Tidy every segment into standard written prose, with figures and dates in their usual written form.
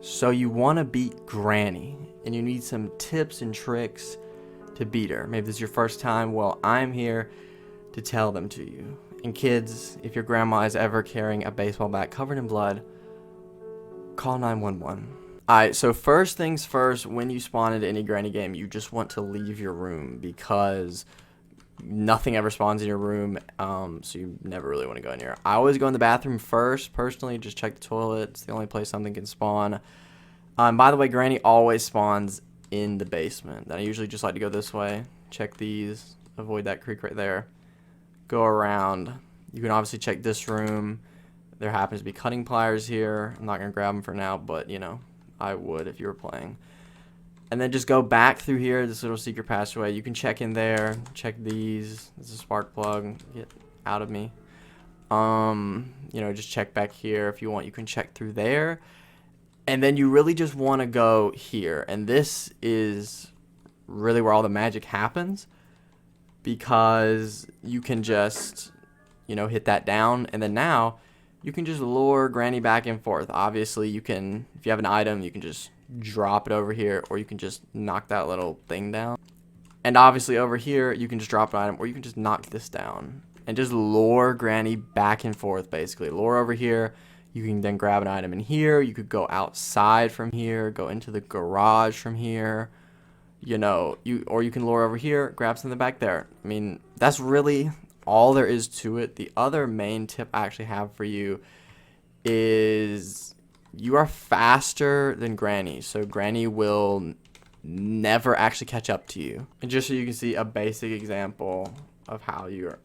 So you want to beat Granny, and you need some tips and tricks to beat her. Maybe this is your first time. Well, I'm here to tell them to you. And kids, if your grandma is ever carrying a baseball bat covered in blood, call 911. Alright, so first things first, when you spawn into any Granny game, you just want to leave your room because nothing ever spawns in your room, so you never really want to go in here. I always go in the bathroom first, personally, just check the toilet. It's the only place something can spawn. By the way, Granny always spawns in the basement. I usually just like to go this way, check these, avoid that creek right there, go around. You can obviously check this room. There happens to be cutting pliers here. I'm not going to grab them for now, but, you know, I would if you were playing. And then just go back through here, this little secret passageway. You can check in there, check these. This is a spark plug. Get out of me. You know, just check back here if you want. You can check through there. And then you really just want to go here. And this is really where all the magic happens, because you can just, you know, hit that down. And then now you can just lure Granny back and forth. Obviously, you can, if you have an item, you can just drop it over here, or you can just knock that little thing down. And obviously over here, you can just drop an item, or you can just knock this down and just lure Granny back and forth, basically. Lure over here. You can then grab an item in here. You could go outside from here, go into the garage from here. You know, or you can lure over here, grab something back there. I mean, that's really all there is to it. The other main tip I actually have for you is you are faster than Granny, so Granny will never actually catch up to you. And just so you can see a basic example of how you're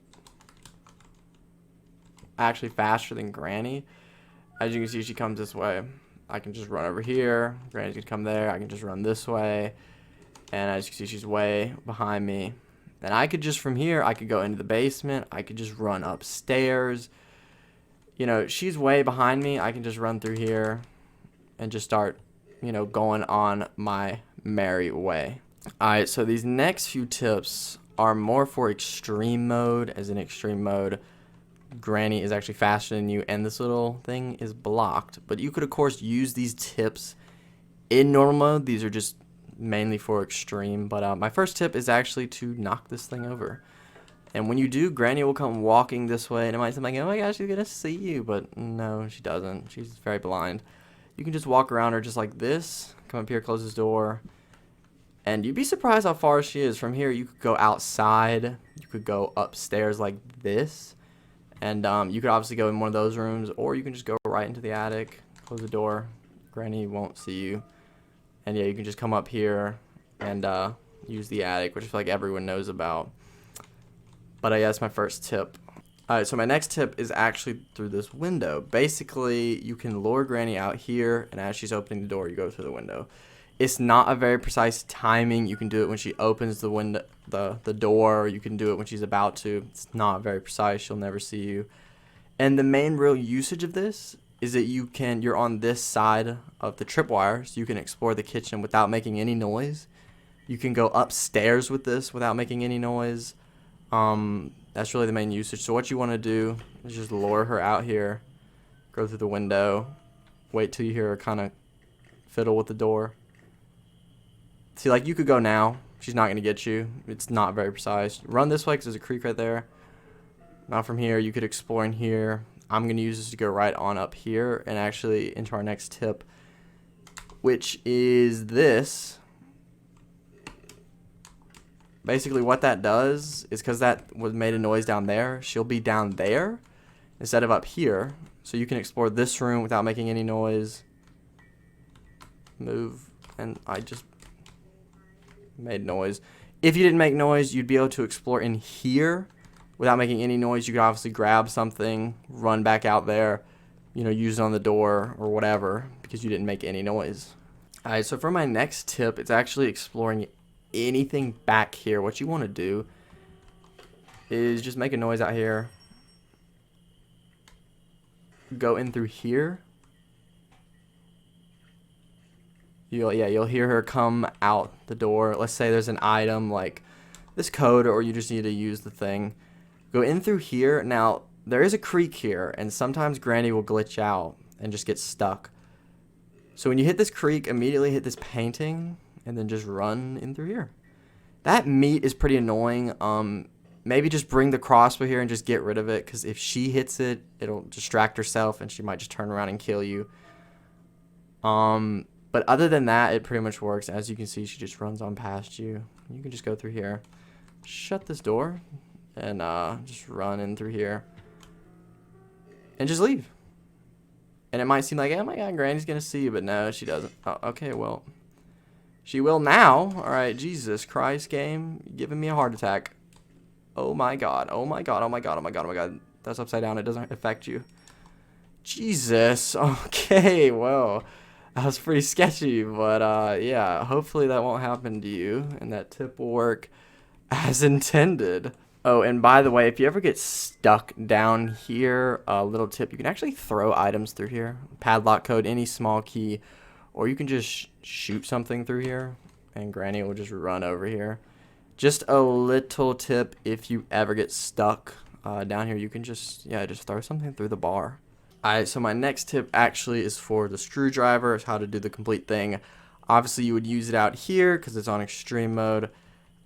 actually faster than Granny, as you can see, she comes this way. I can just run over here. Granny's gonna come there. I can just run this way. And as you can see, she's way behind me. And I could just, from here, I could go into the basement. I could just run upstairs. You know, she's way behind me. I can just run through here and just start, you know, going on my merry way. Alright, so these next few tips are more for extreme mode. As in extreme mode, Granny is actually faster than you, and this little thing is blocked. But you could, of course, use these tips in normal mode. These are just mainly for extreme. But my first tip is actually to knock this thing over. And when you do, Granny will come walking this way, and it might seem like, oh my gosh, she's gonna see you, but no, she doesn't. She's very blind. You can just walk around her just like this, come up here, close this door, and you'd be surprised how far she is. From here, you could go outside, you could go upstairs like this, and you could obviously go in one of those rooms, or you can just go right into the attic, close the door, Granny won't see you, and yeah, you can just come up here and use the attic, which I feel like everyone knows about. But yeah, that's my first tip. Alright, so my next tip is actually through this window. Basically, you can lure Granny out here, and as she's opening the door, you go through the window. It's not a very precise timing. You can do it when she opens the window, the door. You can do it when she's about to. It's not very precise. She'll never see you. And the main real usage of this is that you're on this side of the tripwire, so you can explore the kitchen without making any noise. You can go upstairs with this without making any noise. That's really the main usage. So what you want to do is just lure her out here, go through the window, wait till you hear her kind of fiddle with the door. See, like, you could go now. She's not going to get you. It's not very precise. Run this way because there's a creek right there. Now from here, you could explore in here. I'm going to use this to go right on up here and actually into our next tip, which is this. Basically, what that does is, because that was made a noise down there, she'll be down there instead of up here. So you can explore this room without making any noise. Move, and I just made noise. If you didn't make noise, you'd be able to explore in here without making any noise. You could obviously grab something, run back out there, you know, use it on the door or whatever, because you didn't make any noise. Alright, so for my next tip, it's actually exploring anything back here. What you want to do is just make a noise out here, go in through here. You'll hear her come out the door. Let's say there's an item like this code, or you just need to use the thing. Go in through here. Now there is a creek here, and sometimes Granny will glitch out and just get stuck. So when you hit this creek, immediately hit this painting, and then just run in through here. That meat is pretty annoying. Maybe just bring the crossbow here and just get rid of it, because if she hits it, it'll distract herself, and she might just turn around and kill you. But other than that, it pretty much works. As you can see, she just runs on past you. You can just go through here. Shut this door, and just run in through here. And just leave. And it might seem like, oh my god, Granny's gonna see you, but no, she doesn't. Oh, okay, well, she will now. Alright, Jesus Christ, game. You're giving me a heart attack. Oh my god, oh my god, oh my god, oh my god, oh my god. That's upside down, it doesn't affect you. Jesus, okay, well, that was pretty sketchy, but yeah, hopefully that won't happen to you, and that tip will work as intended. Oh, and by the way, if you ever get stuck down here, a little tip, you can actually throw items through here. Padlock code, any small key, or you can just shoot something through here, and Granny will just run over here. Just a little tip, if you ever get stuck down here, you can just throw something through the bar. Alright, so my next tip actually is for the screwdriver. It's how to do the complete thing. Obviously, you would use it out here because it's on extreme mode.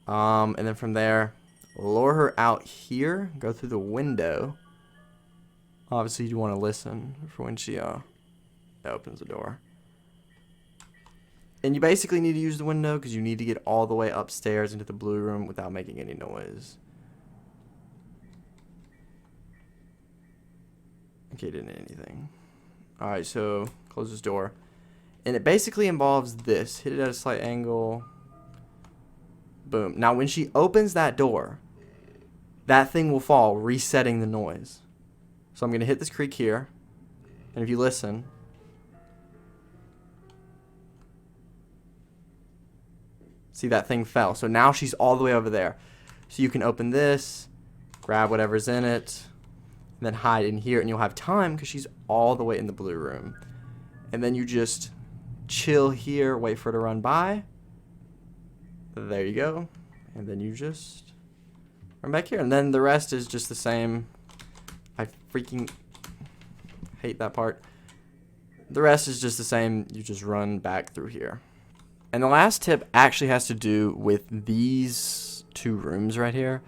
And then from there, lure her out here, go through the window. Obviously, you want to listen for when she opens the door. And you basically need to use the window because you need to get all the way upstairs into the blue room without making any noise. Okay, didn't hit anything. Alright, so close this door. And it basically involves this. Hit it at a slight angle. Boom. Now, when she opens that door, that thing will fall, resetting the noise. So I'm going to hit this creek here. And if you listen, see, that thing fell. So now she's all the way over there. So you can open this, grab whatever's in it, and then hide in here, and you'll have time because she's all the way in the blue room. And then you just chill here, wait for her to run by. There you go. And then you just run back here. And then the rest is just the same. I freaking hate that part. The rest is just the same. You just run back through here. And the last tip actually has to do with these two rooms right here.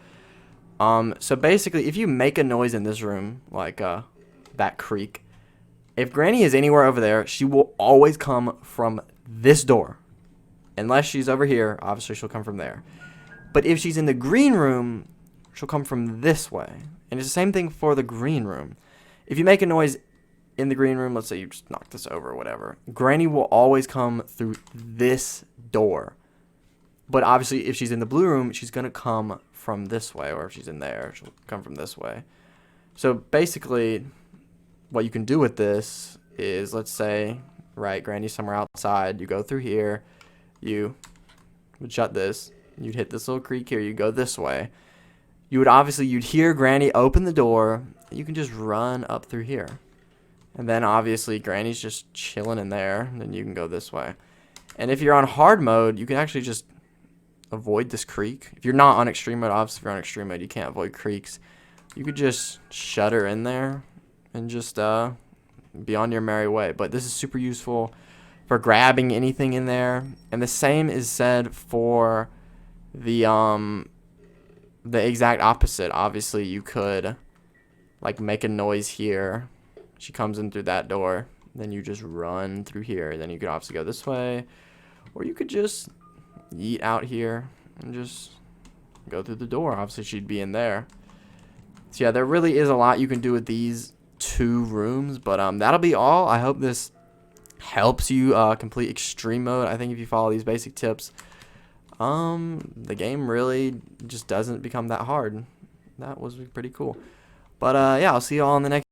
So basically, if you make a noise in this room, like that creak, if Granny is anywhere over there, she will always come from this door. Unless she's over here, obviously she'll come from there. But if she's in the green room, she'll come from this way. And it's the same thing for the green room. If you make a noise in the green room, let's say you just knock this over or whatever, Granny will always come through this door. But obviously, if she's in the blue room, she's going to come from this way. Or if she's in there, she'll come from this way. So basically, what you can do with this is, let's say, right, Granny's somewhere outside. You go through here. You would shut this. You'd hit this little creek here. You go this way. You'd hear Granny open the door. You can just run up through here. And then obviously Granny's just chilling in there. And then you can go this way. And if you're on hard mode, you can actually just avoid this creek. If you're not on extreme mode, obviously if you're on extreme mode, you can't avoid creeks. You could just shut her in there and just be on your merry way. But this is super useful for grabbing anything in there. And the same is said for the exact opposite. Obviously, you could like make a noise here. She comes in through that door. Then you just run through here. Then you could obviously go this way. Or you could just yeet out here and just go through the door. Obviously, she'd be in there. So yeah, there really is a lot you can do with these two rooms. But that'll be all. I hope this helps you complete extreme mode. I think if you follow these basic tips, the game really just doesn't become that hard. That was pretty cool. But yeah, I'll see you all in the next